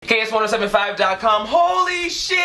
KS1075.com. Holy shit!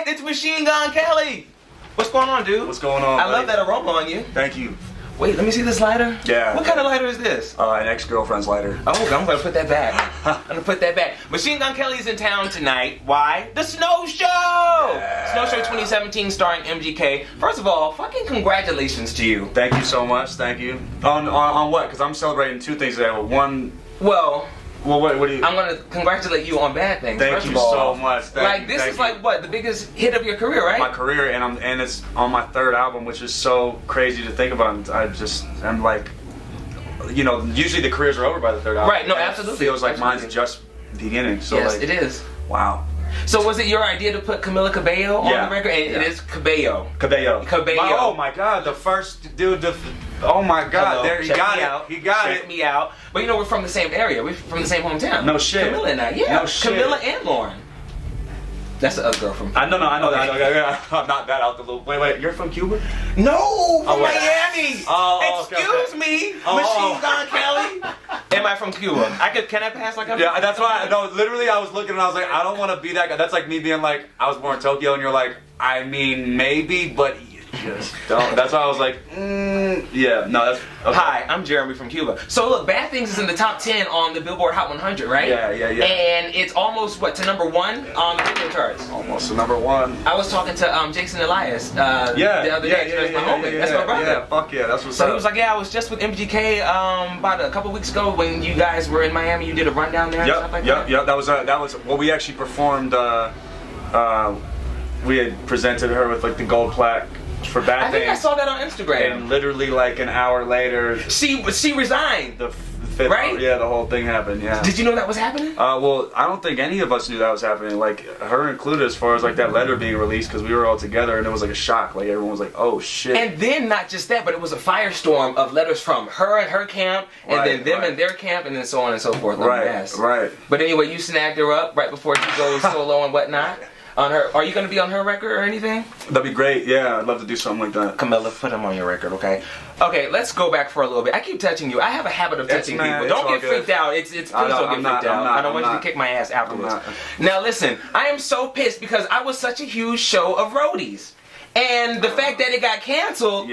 It's Machine Gun Kelly. What's going on, dude? What's going on? I love that aroma on you. Thank you. Wait, let me see this lighter. Yeah. What kind of lighter is this? An ex-girlfriend's lighter. Oh, I'm gonna put that back. I'm gonna put that back. Machine Gun Kelly's in town tonight. Why? The Snow Show! Yeah. Snow Show 2017 starring MGK. First of all, fucking congratulations to you. Thank you so much. Thank you. On what? Because I'm celebrating two things today. One. Well, what do you? I'm gonna congratulate you on Bad Things. Thank first you of all. so much. Like this is like what, the biggest hit of your career, right? My career, and it's on my third album, which is so crazy to think about. I'm like, you know, usually the careers are over by the third album. Right. No, absolutely. It feels like absolutely. mine's just beginning. So yes, like, it is. Wow. So was it your idea to put Camila Cabello on the record? And it is Cabello. Cabello. Oh my God, the first dude. Oh my God, Hello. there he Check got me it. out. He got Check it. me out. But you know, we're from the same area. We're from the same hometown. No shit. Camila and I. Yeah. No shit. Camila and Lauren. That's the other girl from. I know that. I'm not that out the loop. Wait, you're from Cuba? No, from wait. Miami. Excuse me, Machine Gun Kelly. Am I from Cuba? Can I pass like I'm? Yeah, that's why. No, literally, I was looking and I was like, I don't want to be that guy. That's like me being like, I was born in Tokyo, and you're like, I mean, maybe, but you just don't. That's why I was like, yeah, no, that's. Okay. Hi, I'm Jeremy from Cuba. So look, Bad Things is in the top 10 on the Billboard Hot 100, right? Yeah. And it's almost, what, to number 1 on the video charts? Almost to number 1. I was talking to Jason Elias the other day. That's my homie. That's my brother. Yeah, fuck yeah, that's what's up. So he was like, yeah, I was just with MGK about a couple weeks ago when you guys were in Miami. You did a rundown there and stuff like that? Yep, that was, well, we actually performed, we had presented her with like the gold plaque for Bad Things. I think I saw that on Instagram. And literally like an hour later, she resigned. The fifth, right? Yeah, the whole thing happened. Yeah. Did you know that was happening? Well, I don't think any of us knew that was happening. Like her included, as far as like that letter being released, because we were all together, and it was like a shock. Like everyone was like, "Oh shit!" And then not just that, but it was a firestorm of letters from her and her camp, and then them and their camp, and then so on and so forth. Right. But anyway, you snagged her up right before she goes solo and whatnot. On her, are you going to be on her record or anything? That'd be great. Yeah, I'd love to do something like that. Camilla, put him on your record, okay? Okay, let's go back for a little bit. I keep touching you. I have a habit of touching people. Don't get freaked out. Please don't get freaked out. I don't want you to kick my ass afterwards. Now listen, I am so pissed because I was such a huge show of roadies. And the fact that it got canceled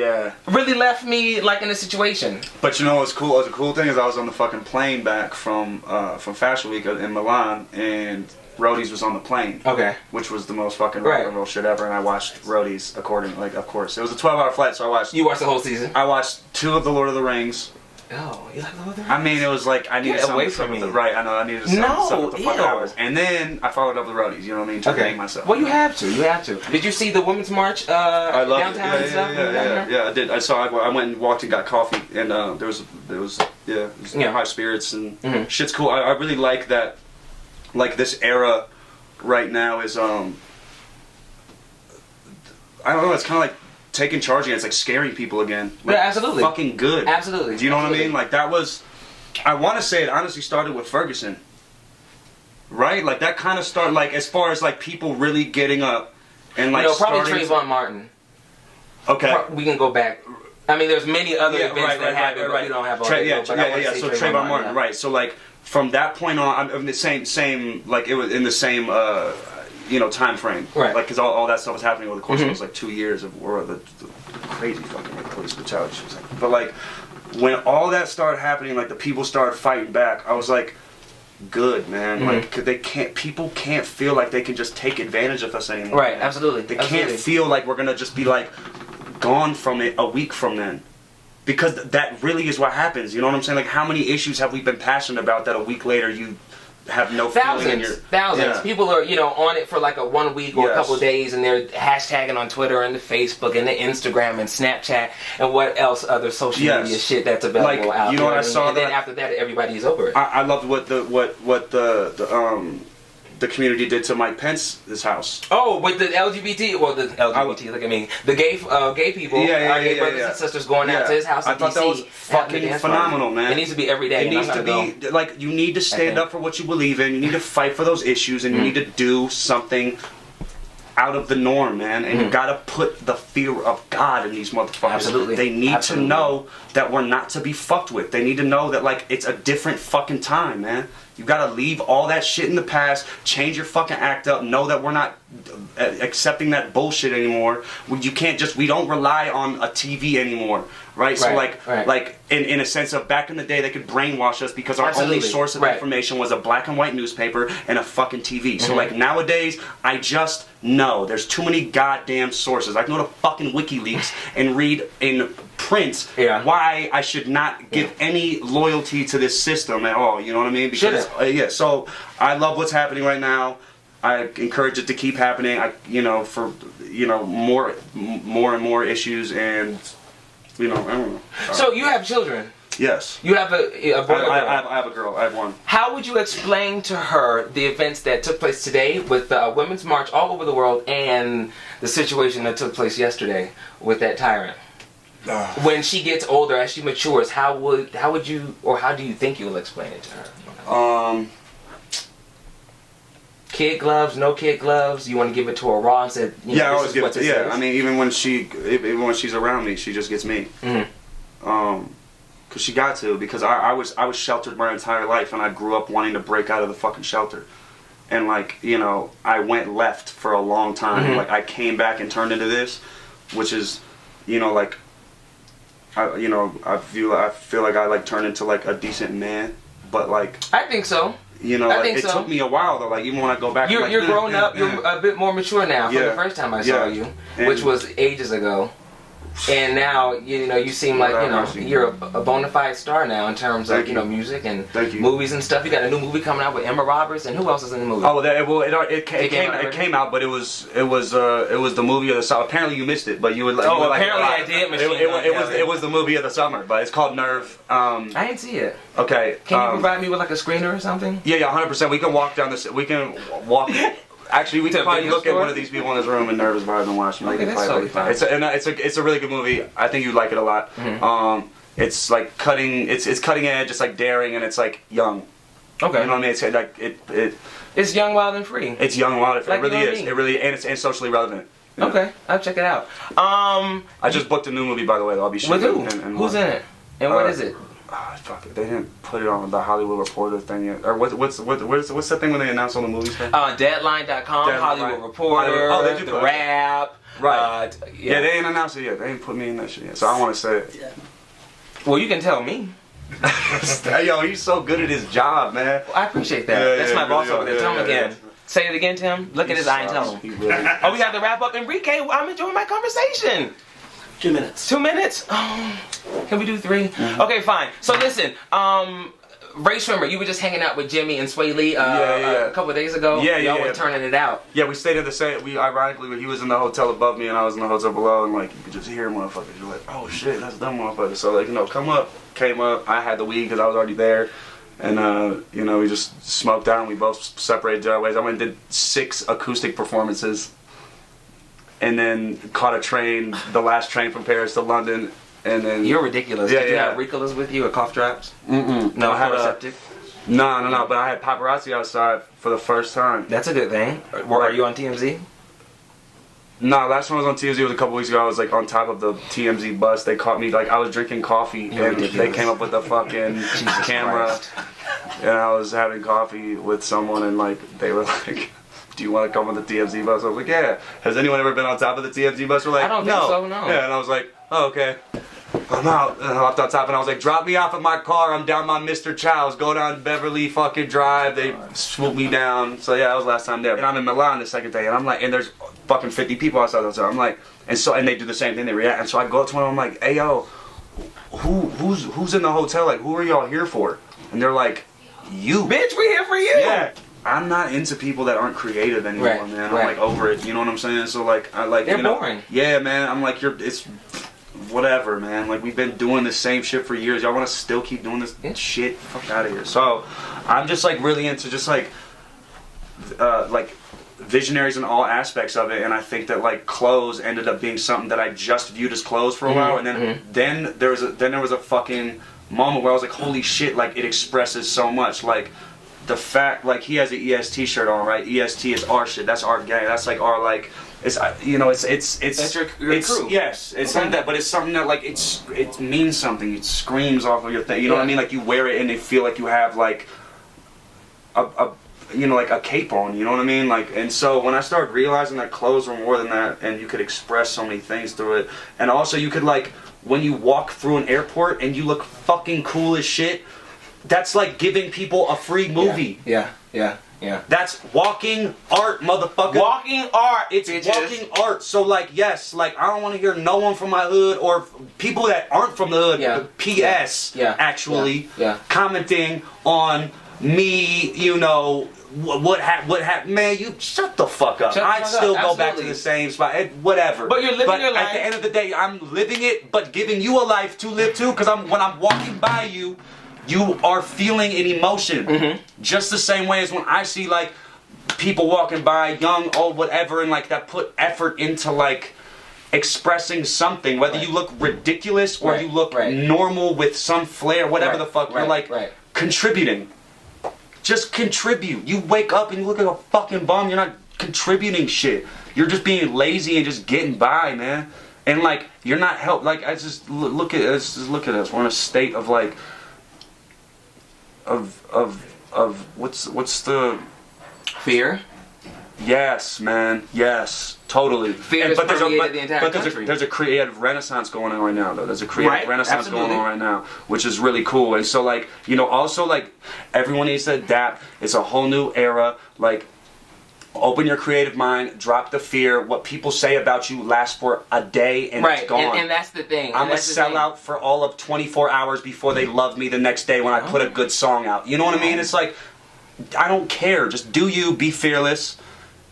really left me like in a situation. But you know what's cool? The cool thing is I was on the fucking plane back from Fashion Week in Milan, and Roadies was on the plane. Okay. Which was the most fucking rock and roll shit ever, and I watched Roadies accordingly. Like, of course. It was a 12-hour flight, so I watched... You watched the whole season? I watched 2 of the Lord of the Rings. Oh, you like Lord of the Rings? I mean, it was like, I needed something to suck with the... Right, I know, I needed something to suck with the fucking hours. And then I followed up with Roadies, you know what I mean? To thank myself. Well, you have to. Did you see the Women's March I loved downtown and stuff? Yeah, I did. I went and walked and got coffee, and there was high spirits, and shit's cool. I really like that, like this era right now is, I don't know, it's kind of like taking charge again. It's like scaring people again. Like, yeah, absolutely. Fucking good. Absolutely. Do you know what I mean? Like that was, I want to say it honestly started with Ferguson. Right? Like that kind of started, like as far as like people really getting up and like probably Trayvon Martin. Okay. We can go back. I mean, there's many other events that happened, but we don't have all that. So Trayvon Martin, right. So like, from that point on, I'm the same, like it was in the same, time frame. Right. Like, because all that stuff was happening over the course of like 2 years of the crazy fucking like police brutality. But like, when all that started happening, like the people started fighting back, I was like, good, man. Like, cause people can't feel like they can just take advantage of us anymore. Right. Man. Absolutely. They can't feel like we're gonna just be like gone from it a week from then. Because that really is what happens, you know what I'm saying? Like, how many issues have we been passionate about that a week later you have no feeling in your... Thousands. Yeah. People are, on it for like a 1 week or a couple of days, and they're hashtagging on Twitter and the Facebook and the Instagram and Snapchat and what else other social media shit that's available out there. You know what I saw? And then after that, everybody's over it. I loved what the community did to Mike Pence's house. Oh, with the LGBT, look at me, the gay people, gay brothers and sisters going out to his house in DC. I thought that was fucking phenomenal, man. It needs to be every day. It needs to be, like, you need to stand up for what you believe in, you need to fight for those issues, and you need to do something out of the norm, man, and you gotta put the fear of God in these motherfuckers. Absolutely. They need to know that we're not to be fucked with. They need to know that, like, it's a different fucking time, man. You gotta leave all that shit in the past, change your fucking act up, know that we're not accepting that bullshit anymore. You can't just, we don't rely on a TV anymore, right? So like in a sense of back in the day, they could brainwash us because our only source of information was a black and white newspaper and a fucking TV. So like nowadays, I just know there's too many goddamn sources. I can go to fucking WikiLeaks and read in print why I should not give any loyalty to this system at all. You know what I mean? Because so I love what's happening right now. I encourage it to keep happening. For more and more issues, and I don't know. So you have children. Yes. You have a boy. I have a girl. I have one. How would you explain to her the events that took place today with the Women's March all over the world and the situation that took place yesterday with that tyrant? When she gets older, as she matures, how would you, or how do you think you will explain it to her? Kid gloves, no kid gloves. You want to give it to her raw and say, I always give it to. Yeah, I mean, even when she's around me, she just gets me. Because she got to, because I was sheltered my entire life, and I grew up wanting to break out of the fucking shelter, and I went left for a long time. Like I came back and turned into this, which is, I feel like I turned into a decent man, but I think so. It took me a while though. Even when I go back, you're grown up. You're a bit more mature now. From the first time I saw you, which was ages ago. And now, you seem like, you're a bona fide star now in terms of, music and movies and stuff. You got a new movie coming out with Emma Roberts, and who else is in the movie? Oh, it came out, but it was the movie of the summer. Apparently you missed it, but you would like. Oh, apparently I did. It was the movie of the summer, but it's called Nerve. I didn't see it. Okay. Can you provide me with a screener or something? Yeah, 100%. We can walk down this. We can walk. Actually, we can probably look at one of these people in this room and Nervous Vibes and watch them. Okay, that's totally fine. It's a really good movie. I think you'd like it a lot. It's cutting. It's cutting edge. It's daring, and it's young. Okay. You know what I mean? It's young, wild, and free. It's young, wild, and free. It really is. It really and it's socially relevant. Yeah. Okay, I'll check it out. I just booked a new movie, by the way. I'll be shooting. With who? Who's in it? And what is it? Fuck it. They didn't put it on the Hollywood Reporter thing yet. Or what's the thing when they announce all the movies? Deadline.com, Hollywood Reporter, they do The Wrap. Right. They ain't announced it yet. They ain't put me in that shit yet. So I want to say it. Yeah. Well, you can tell me. Yo, he's so good at his job, man. Well, I appreciate that. That's my boss over there. Tell him again. Say it again, Tim. Look at his eye and tell him. Really we have to wrap up. Enrique, I'm enjoying my conversation. 2 minutes. 2 minutes? Oh, can we do 3? Okay, fine. So listen, Ray Swimmer, you were just hanging out with Jimmy and Sway Lee a couple of days ago. Y'all were turning it out. Yeah, we stayed in the same. Ironically, he was in the hotel above me and I was in the hotel below, and you could just hear motherfuckers. You're like, oh shit, that's them motherfuckers. So come up, came up. I had the weed because I was already there, and we just smoked out and we both separated our ways. I went and did 6 acoustic performances. And then caught a train, the last train from Paris to London, and then... You're ridiculous. Did you have Ricolas with you, or cough drops? No, I had septic? No, but I had paparazzi outside for the first time. That's a good thing. Are you on TMZ? No, last time I was on TMZ was a couple weeks ago. I was on top of the TMZ bus. They caught me, I was drinking coffee, and they came up with a fucking camera, and I was having coffee with someone, and they were like... Do you want to come on the TMZ bus? I was like, yeah. Has anyone ever been on top of the TMZ bus? We're like, I don't think so, no. Yeah, and I was like, oh, okay. I'm out. And I hopped on top and I was like, drop me off at my car. I'm down my Mr. Chow's. Go down Beverly fucking Drive. They swooped me down. So yeah, that was the last time there. And I'm in Milan the second day, and I'm like, and there's fucking 50 people outside the hotel. I'm like, and they do the same thing. They react. And so I go up to one. I'm like, hey yo, who's in the hotel? Who are y'all here for? And they're like, you. Bitch, we here for you. Yeah. I'm not into people that aren't creative anymore, man. I'm over it. You know what I'm saying? So they're boring. Yeah, man. I'm it's whatever, man. We've been doing the same shit for years. Y'all want to still keep doing this shit? Fuck out of here. So I'm just really into just visionaries in all aspects of it, and I think that clothes ended up being something that I just viewed as clothes for a while, and then there was a fucking moment where I was like, holy shit! It expresses so much. The fact, he has an EST shirt on, right? EST is our shit. That's our gang. That's our it's that's your crew. Yes, it's something that, but it's something that it means something. It screams off of your thing. You know what I mean? You wear it and they feel like you have you know, like a cape on, you know what I mean? Like, and so when I started realizing that clothes were more than that, and you could express so many things through it, and also you could, like, when you walk through an airport and you look fucking cool as shit, that's like giving people a free movie. Yeah. That's walking art, motherfucker. Walking art, it's bitches. Walking art. So, like, yes, like, I don't want to hear no one from my hood or people that aren't from the hood, PS, actually, commenting on me, you know, what happened. Man, you shut the fuck up. I'd still go back to the same spot, whatever. But you're living your life. At the end of the day, I'm living it, but giving you a life to live too, because when I'm walking by you, you are feeling an emotion. Just the same way as when I see, like, people walking by, young, old, whatever, and, like, that put effort into, like, expressing something, whether you look ridiculous or you look normal with some flair, whatever the fuck, you're, like, contributing. Just contribute. You wake up and you look like a fucking bum, you're not contributing shit. You're just being lazy and just getting by, man. And, like, you're not help. Like, I just look at us. We're in a state of, like, of what's the fear? Yes, man. Yes, totally. Fear has permeated the entire country. There's a creative renaissance going on right now, though. There's a creative renaissance going on right now, which is really cool. And so, like, you know, also, like, everyone needs to adapt. It's a whole new era. Like, open your creative mind, drop the fear. What people say about you lasts for a day and it's gone. And that's the thing. I'm a sellout for all of 24 hours before they love me the next day when I put a good song out. You know what I mean? It's like, I don't care. Just do you, be fearless,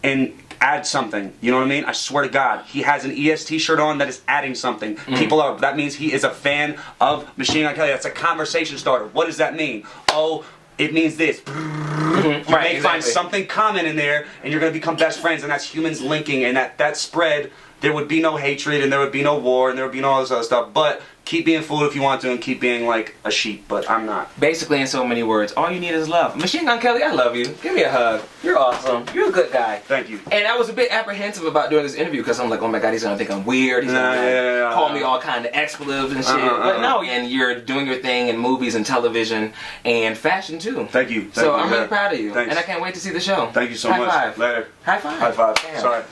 and add something. You know what I mean? I swear to God, he has an EST shirt on that is adding something. That means he is a fan of Machine Gun Kelly. That's a conversation starter. What does that mean? Oh, it means this. You may find something common in there, and you're going to become best friends, and that's humans linking, and that spread, there would be no hatred, and there would be no war, and there would be no all this other stuff, but keep being fooled if you want to, and keep being like a sheep, but I'm not. Basically, in so many words, all you need is love. Machine Gun Kelly, I love you. Give me a hug. You're awesome. You're a good guy. Thank you. And I was a bit apprehensive about doing this interview because I'm like, oh my God, he's gonna think I'm weird. He's gonna call me all kind of expletives and shit. But no, and you're doing your thing in movies and television and fashion too. Thank you. So I'm really proud of you. Thanks. And I can't wait to see the show. Thank you so much. High five. Later. High five. High five. Damn. Sorry.